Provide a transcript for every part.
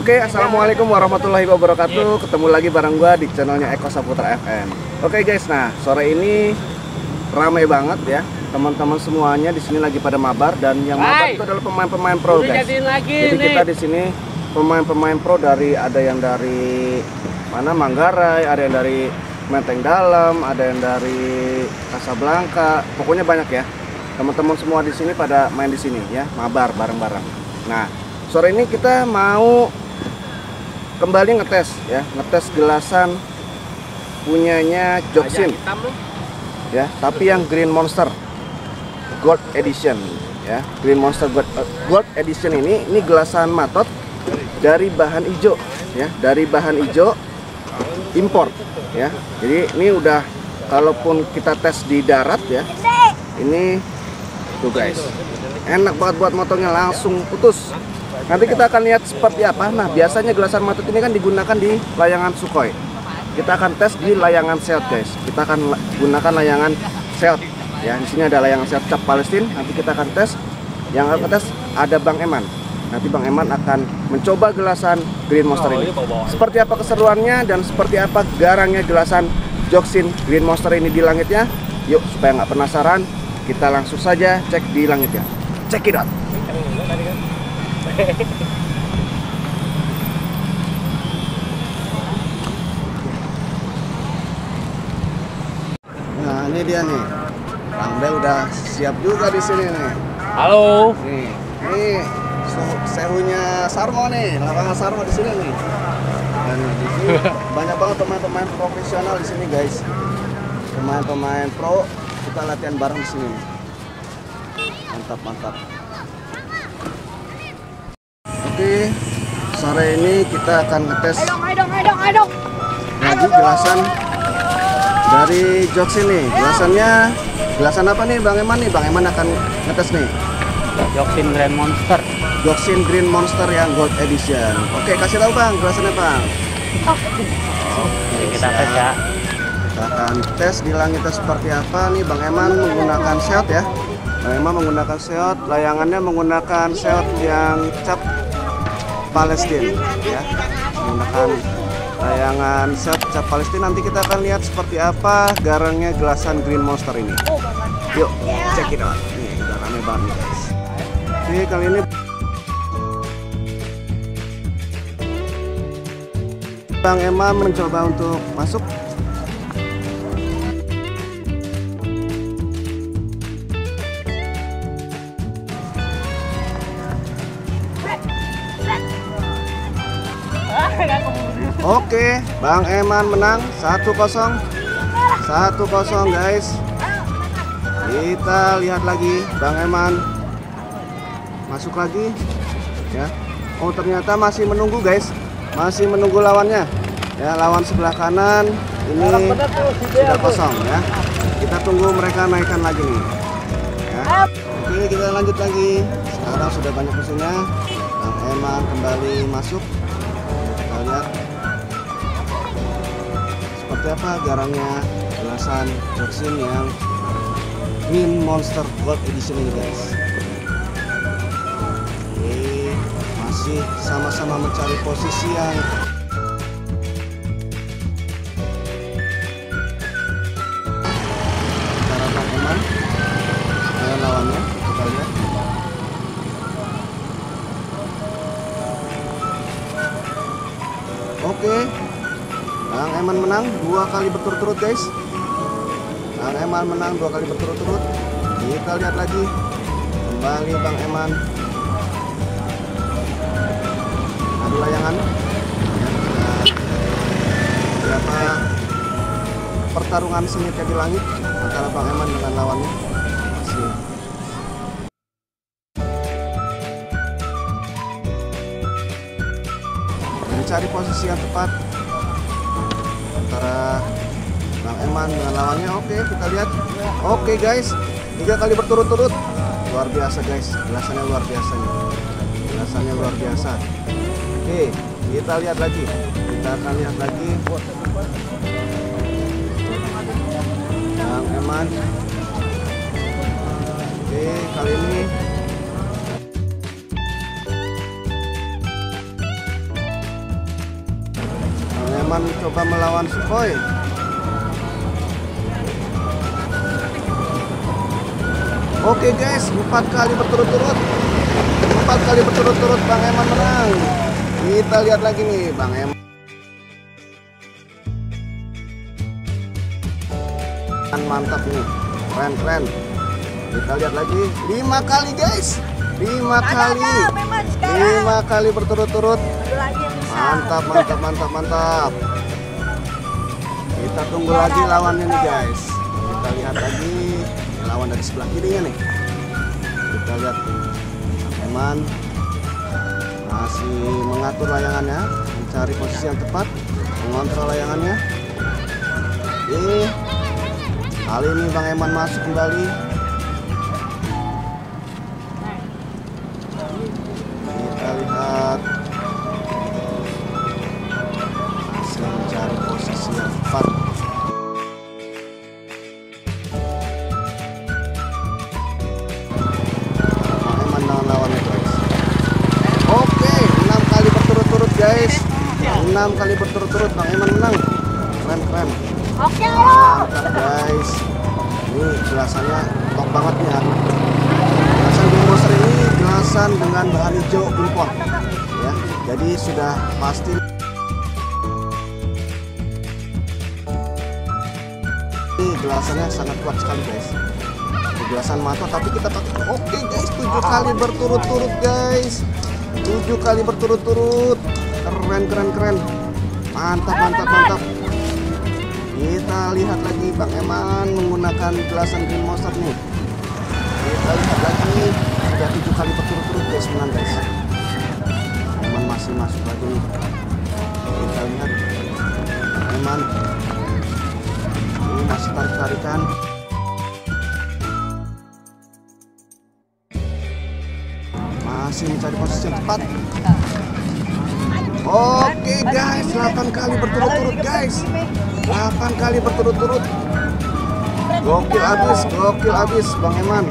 Oke, assalamualaikum warahmatullahi wabarakatuh. Ketemu lagi bareng gua di channelnya Eko Saputra FM. Oke guys, nah sore ini ramai banget ya. Teman-teman semuanya di sini lagi pada mabar dan yang mabar itu adalah pemain-pemain pro guys. Jadi kita di sini pemain-pemain pro ada yang dari mana Manggarai, ada yang dari Menteng Dalam, ada yang dari Kasablanka. Pokoknya banyak ya. Teman-teman semua di sini pada main di sini ya, mabar bareng-bareng. Nah, sore ini kita mau kembali ngetes ya, ngetes gelasan punyanya Joksin ya, tapi yang Green Monster Gold Edition ya. Green Monster Gold Edition ini gelasan matot dari bahan hijau ya, dari bahan hijau import ya. Jadi ini udah, kalaupun kita tes di darat ya, ini tuh guys, enak banget buat motongnya, langsung putus. Nanti kita akan lihat seperti apa. Nah, biasanya gelasan matot ini kan digunakan di layangan Sukhoi. Kita akan tes di layangan Seot guys. Kita akan gunakan layangan Seot ya. Di sini ada layangan Seot cap Palestine. Nanti kita akan tes. Yang akan tes ada Bang Eman. Nanti Bang Eman akan mencoba gelasan Green Monster ini. Seperti apa keseruannya dan seperti apa garangnya gelasan Joksin Green Monster ini di langitnya. Yuk, supaya nggak penasaran, kita langsung saja cek di langitnya. Check it out. Nah, ini dia nih. Bang Bel udah siap juga di sini nih. Halo. Nih sehunya Sarmo nih, lapangan Sarmo di sini nih. Dan di sini banyak banget pemain-pemain profesional di sini guys. Pemain-pemain pro, kita latihan bareng di sini. Mantap, mantap. Oke, sore ini kita akan ngetes lagi gelasan dari Joksin nih. Gelasan apa nih Bang Eman nih? Bang Eman akan ngetes nih Joksin Green Monster. Joksin Green Monster yang Gold Edition. Oke, kasih tahu Bang, gelasannya Bang. Oke, kita tes ya. Kita akan tes di langitnya seperti apa nih. Bang Eman menggunakan Seot ya. Bang Eman menggunakan Seot, layangannya menggunakan Seot yang cap Palestine ya, menggunakan layangan Seot cap Palestine. Nanti kita akan lihat seperti apa garangnya gelasan Green Monster ini. Yuk, check it out. Nih, udah rame banget guys. Oke, kali ini Bang Eman mencoba untuk masuk. Oke, Bang Eman menang 1-0. 1-0 guys. Kita lihat lagi Bang Eman masuk lagi ya. Oh, ternyata masih menunggu guys. Masih menunggu lawannya. Ya, lawan sebelah kanan ini sudah kosong ya. Kita tunggu mereka naikkan lagi nih. Ya. Oke, kita lanjut lagi. Sekarang sudah banyak musuhnya. Bang Eman kembali masuk. Kita lihat seperti apa garangnya gelasan Joksin yang Green Monster Gold Edition ini guys. Oke, masih sama-sama mencari posisi yang cara Bang Eman dengan lawannya. Kita lihat. Oke, Bang Eman menang 2 kali berturut-turut guys. Bang Eman menang 2 kali berturut-turut. Kita lihat lagi. Kembali Bang Eman. Adu layangan. Berapa pertarungan sengitnya di langit antara Bang Eman dengan lawannya. Masih mencari posisi yang tepat antara Bang Eman dengan lawannya. Oke, kita lihat. Oke guys, 3 kali berturut-turut. Luar biasa guys, gelasannya luar biasa nih. Gelasannya luar biasa. Oke, kita lihat lagi. Kita akan lihat lagi Bang Eman. Oke, kali ini Eman coba melawan Sukhoi. Oke guys, 4 kali berturut-turut. 4 kali berturut-turut Bang Eman menang. Kita lihat lagi nih Bang Eman. Mantap nih, keren. Kita lihat lagi 5 kali guys, 5 kali berturut-turut. Mantap. Kita tunggu lagi lawannya nih guys. Kita lihat lagi lawan dari sebelah kirinya nih. Kita lihat Eman masih mengatur layangannya, mencari posisi yang tepat, mengontrol layangannya. Kali ini Bang Eman masuk kembali. Kita lihat masih mencari posisi yang tepat. Bang Eman lawannya guys. Oke, 6 kali berturut-turut guys. 6 kali berturut-turut Bang Eman menang. Keren. Oke, Mantap guys. Ini gelasannya top banget nih. Gelasan Green Monster ini gelasan dengan bahan hijau impor ya. Jadi sudah pasti ini gelasannya sangat kuat sekali guys. Ini gelasan mata tapi kita pakai. Oke guys, 7 kali berturut-turut guys. 7 kali berturut-turut. Keren. Mantap. Kita lihat lagi Bang Eman menggunakan gelasan Green Monster nih. Kita lihat lagi sudah 7 kali berturut-turut guys menang guys. Eman masih masuk lagi nih. Kita lihat Bang Eman ini masih tarik-tarikan. Masih mencari posisi yang tepat. Oke guys, 8 kali berturut-turut guys. 8 kali berturut-turut. Gokil abis Bang Eman.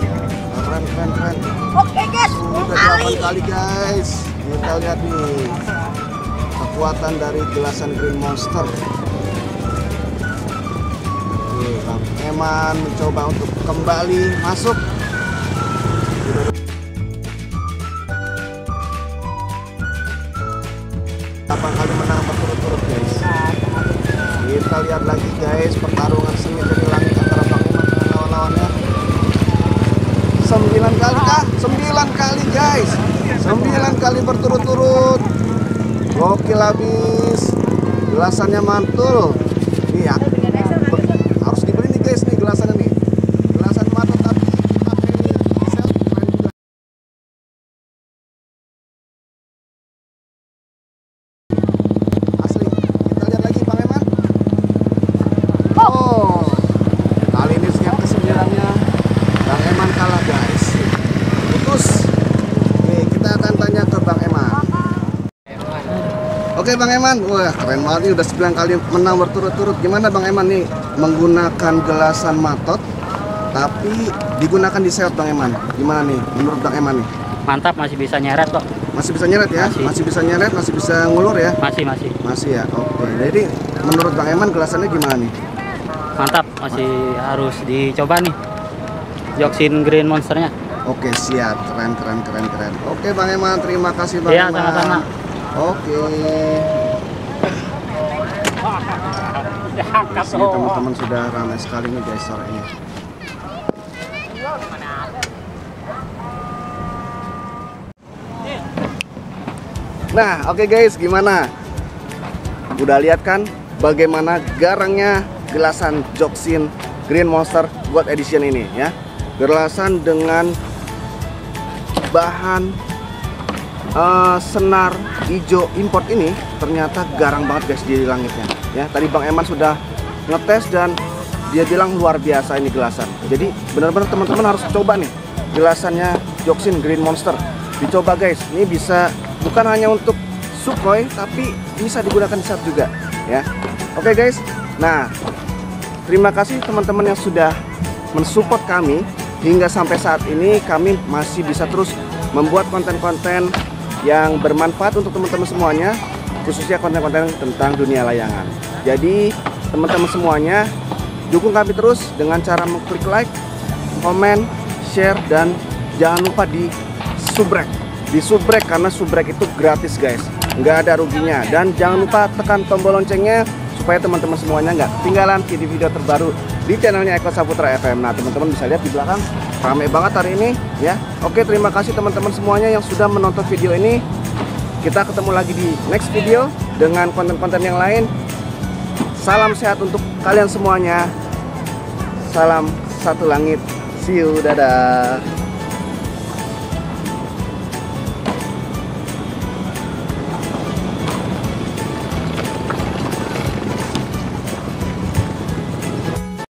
Keren. Oke guys, Udah 8 kali guys. Kita lihat nih kekuatan dari gelasan Green Monster. Oke, Bang Eman mencoba untuk kembali masuk. 8 kali menang berturut-turut guys. Kita lihat lagi guys pertarungan sengit dari langit antara Bang Eman dengan lawan-lawannya. 9 kali kah? 9 kali guys. 9 kali berturut-turut. Gokil abis. Gelasannya mantul. Iya. Harus dibeli nih guys nih gelasannya nih. Gelasan mantul tapi pakai diesel keren juga. Asli. Kita lihat lagi Bang Eman. Oh. Kali ini yang ke-9-nya Bang Eman kalah guys. Putus. Oke, kita akan tanya ke Bang Eman. Oke Bang Eman, wah keren banget nih udah 9 kali menang berturut-turut. Gimana Bang Eman nih menggunakan gelasan matot tapi digunakan di seot Bang Eman? Gimana nih menurut Bang Eman nih? Mantap, masih bisa nyeret kok. Masih bisa nyeret ya? Masih bisa nyeret, masih bisa ngulur ya? Masih ya. Oke. Jadi menurut Bang Eman gelasannya gimana nih? Mantap, masih harus dicoba nih Joxin Green Monsternya. Oke, siap. Keren. Oke Bang Eman, terima kasih Bang Iya, Eman. sama-sama. Oke. Di sini teman-teman sudah ramai sekali nih guys sore ini. Nah, oke guys, gimana? Udah lihat kan bagaimana garangnya gelasan Joxin Green Monster Gold Edition ini ya. Gelasan dengan bahan senar hijau import ini ternyata garang banget guys di langitnya ya. Tadi Bang Eman sudah ngetes dan dia bilang luar biasa ini gelasan. Jadi benar-benar teman-teman harus coba nih gelasannya Joxin Green Monster. Dicoba guys, ini bisa bukan hanya untuk Sukhoi tapi bisa digunakan di saat juga ya. Oke guys, nah terima kasih teman-teman yang sudah mensupport kami hingga sampai saat ini. Kami masih bisa terus membuat konten-konten yang bermanfaat untuk teman-teman semuanya. khususnya konten-konten tentang dunia layangan. Jadi teman-teman semuanya dukung kami terus dengan cara mengklik like, komen, share, dan jangan lupa di subrek karena subrek itu gratis guys, nggak ada ruginya. Dan jangan lupa tekan tombol loncengnya supaya teman-teman semuanya nggak ketinggalan video terbaru di channelnya Eko Saputra FM. Nah teman-teman bisa lihat di belakang ramai banget hari ini ya. Oke, terima kasih teman-teman semuanya yang sudah menonton video ini. Kita ketemu lagi di next video dengan konten-konten yang lain. Salam sehat untuk kalian semuanya. Salam satu langit. See you, dadah.